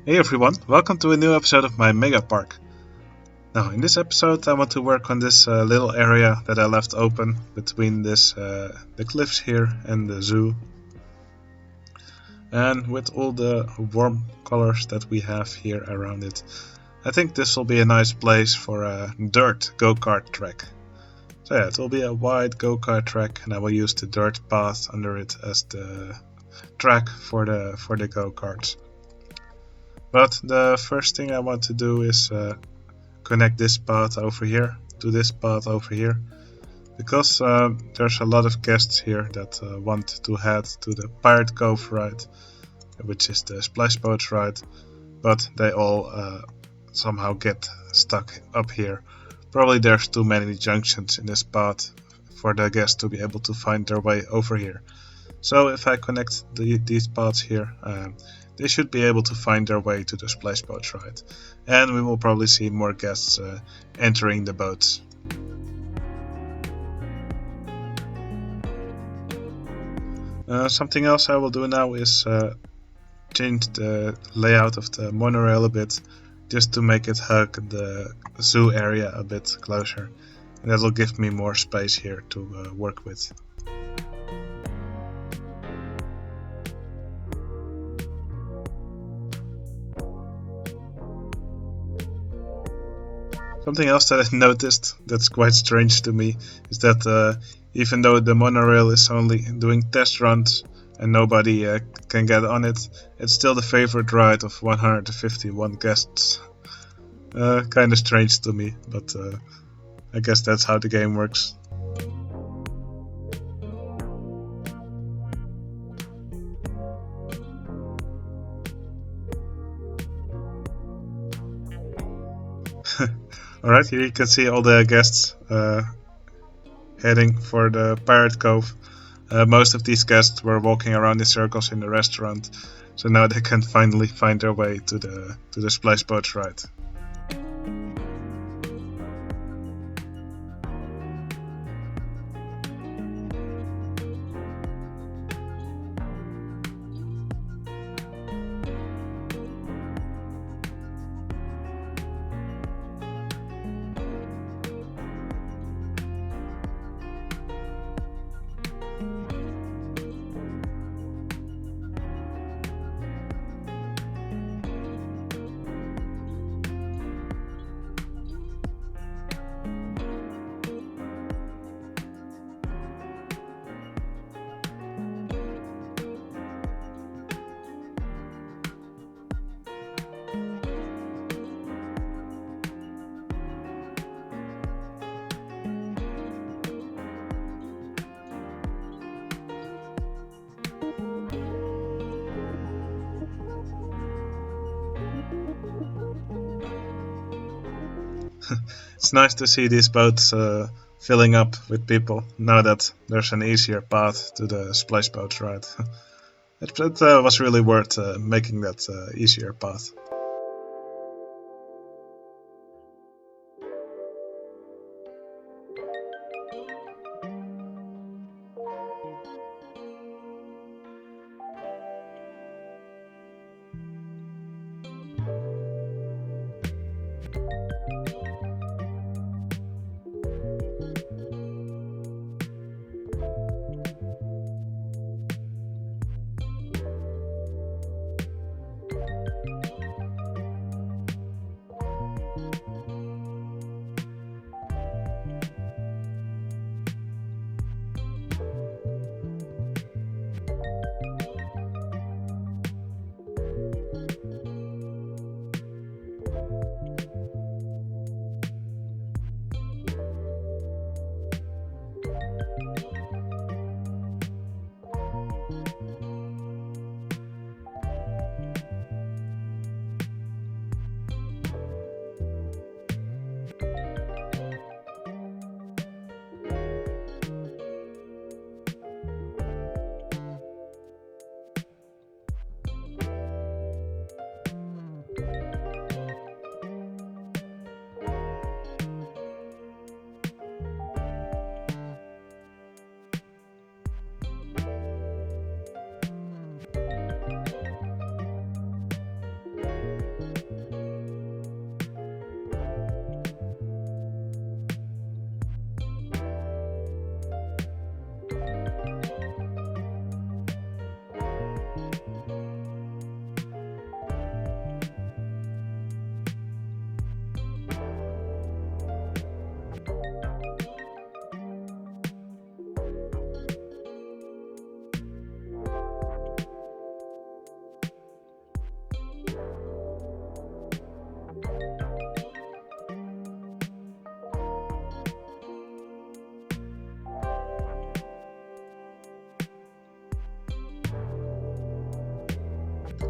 Hey everyone, welcome to a new episode of my Megapark. Now, in this episode, I want to work on this little area that I left open between the cliffs here and the zoo. And with all the warm colors that we have here around it, I think this will be a nice place for a dirt Go Kart track. So yeah, it will be a wide Go Kart track, and I will use the dirt path under it as the track for the Go Karts. But the first thing I want to do is connect this path over here to this path over here, because there's a lot of guests here that want to head to the Pirate Cove ride, which is the splash boat ride, but they all somehow get stuck up here. Probably there's too many junctions in this path for the guests to be able to find their way over here. So if I connect these paths here, they should be able to find their way to the splash boat ride, and we will probably see more guests entering the boats. Something else I will do now is change the layout of the monorail a bit, just to make it hug the zoo area a bit closer, and that will give me more space here to work with. Something else that I noticed that's quite strange to me is that even though the monorail is only doing test runs and nobody can get on it, it's still the favorite ride of 151 guests. Kinda strange to me, but I guess that's how the game works. Alright, here you can see all the guests heading for the Pirate Cove. Most of these guests were walking around in circles in the restaurant, so now they can finally find their way to the splash boat ride. It's nice to see these boats filling up with people now that there's an easier path to the splash boat ride. It was really worth making that easier path.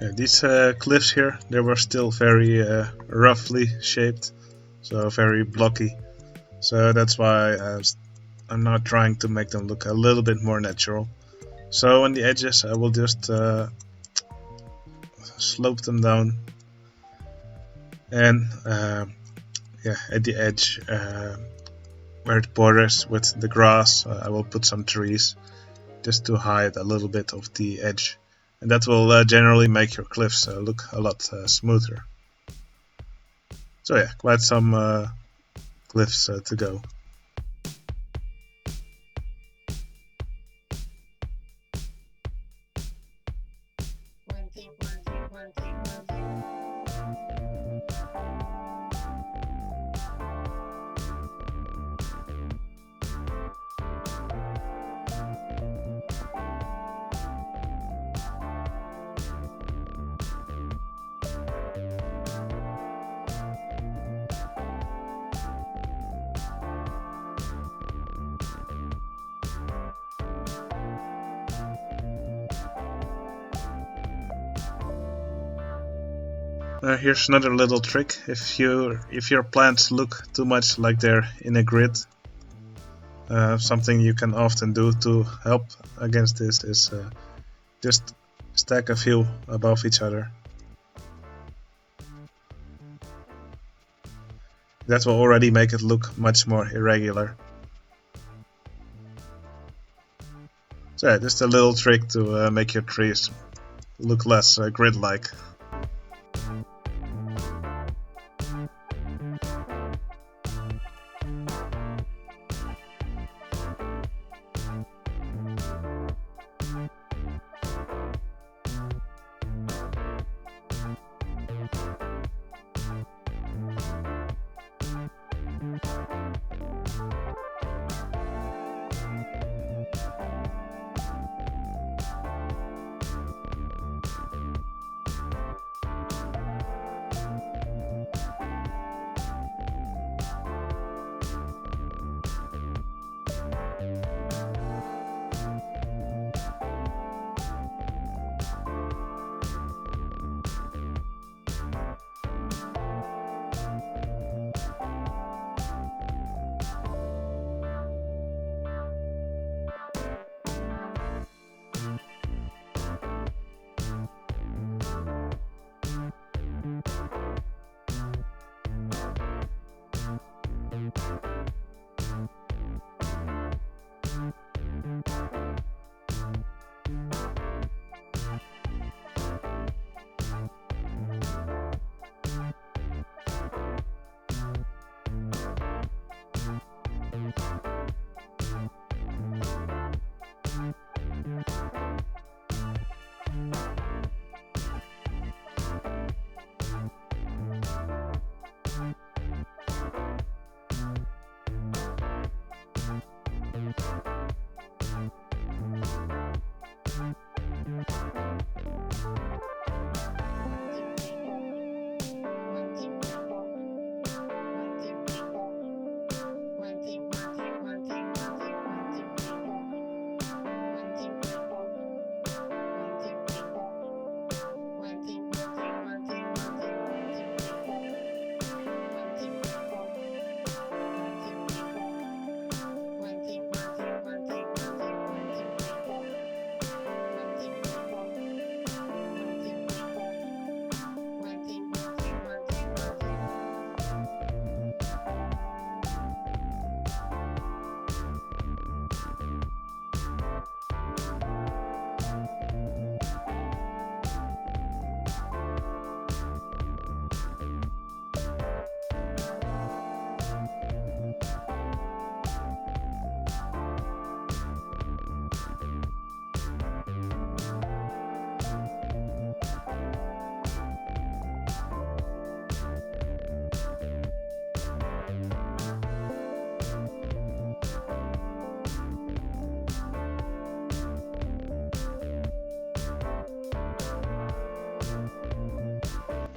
Yeah, these cliffs here, they were still very roughly shaped, so very blocky. So that's why I'm now trying to make them look a little bit more natural. So on the edges I will just slope them down, and yeah, at the edge where it borders with the grass I will put some trees just to hide a little bit of the edge, and that will generally make your cliffs look a lot smoother. So yeah, quite some cliffs to go. Here's another little trick. If your plants look too much like they're in a grid, something you can often do to help against this is just stack a few above each other. That will already make it look much more irregular. So yeah, just a little trick to make your trees look less grid-like.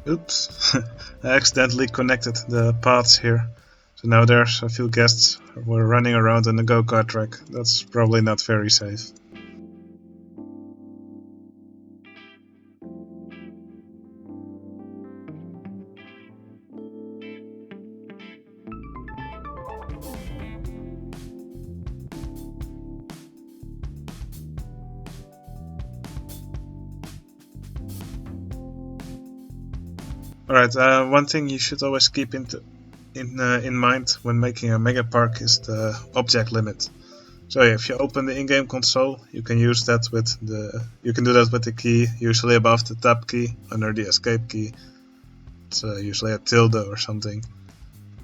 Oops, I accidentally connected the paths here. So now there's a few guests who are running around on the go-kart track. That's probably not very safe. Alright, one thing you should always keep in mind when making a Megapark is the object limit. So if you open the in-game console, you can use that with you can do that with the key, usually above the tab key, under the escape key. It's usually a tilde or something.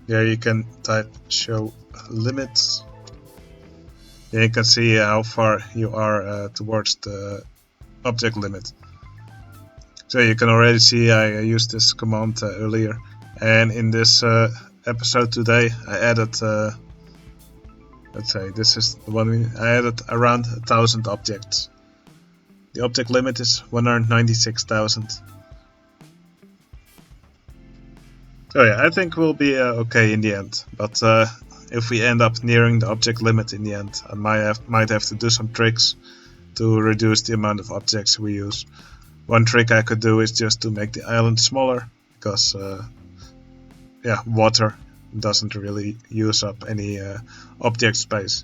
There you can type show limits. Then you can see how far you are towards the object limit. So you can already see I used this command earlier, and in this episode today I added, let's say this is the one I added around 1,000 objects. The object limit is 196,000. So yeah, I think we'll be okay in the end, but if we end up nearing the object limit in the end, I might have to do some tricks to reduce the amount of objects we use. One trick I could do is just to make the island smaller, because water doesn't really use up any object space.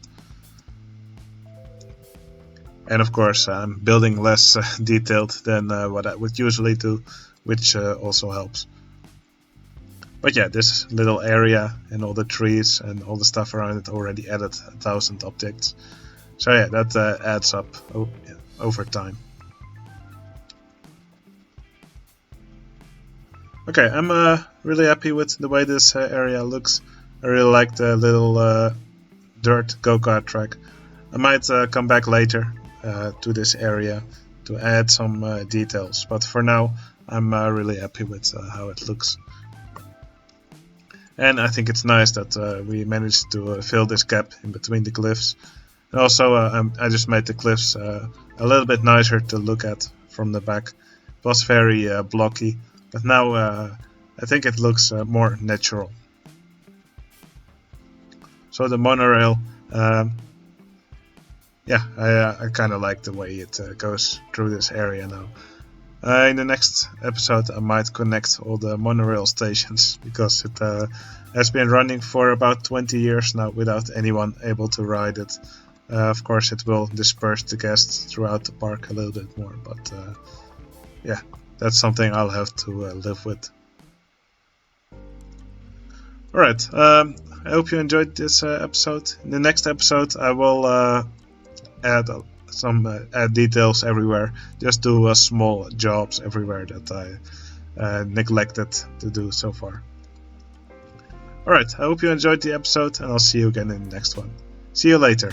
And of course I'm building less detailed than what I would usually do, which also helps. But yeah, this little area and all the trees and all the stuff around it already added 1,000 objects. So yeah, that adds up over time. Okay, I'm really happy with the way this area looks. I really like the little dirt go-kart track. I might come back later to this area to add some details, but for now I'm really happy with how it looks. And I think it's nice that we managed to fill this gap in between the cliffs. And also I just made the cliffs a little bit nicer to look at from the back. It was very blocky, but now I think it looks more natural. So the monorail, I kind of like the way it goes through this area now. In the next episode I might connect all the monorail stations, because it has been running for about 20 years now without anyone able to ride it. Of course it will disperse the guests throughout the park a little bit more, but that's something I'll have to live with. Alright, I hope you enjoyed this episode. In the next episode I will add add details everywhere, just do small jobs everywhere that I neglected to do so far. Alright, I hope you enjoyed the episode, and I'll see you again in the next one. See you later.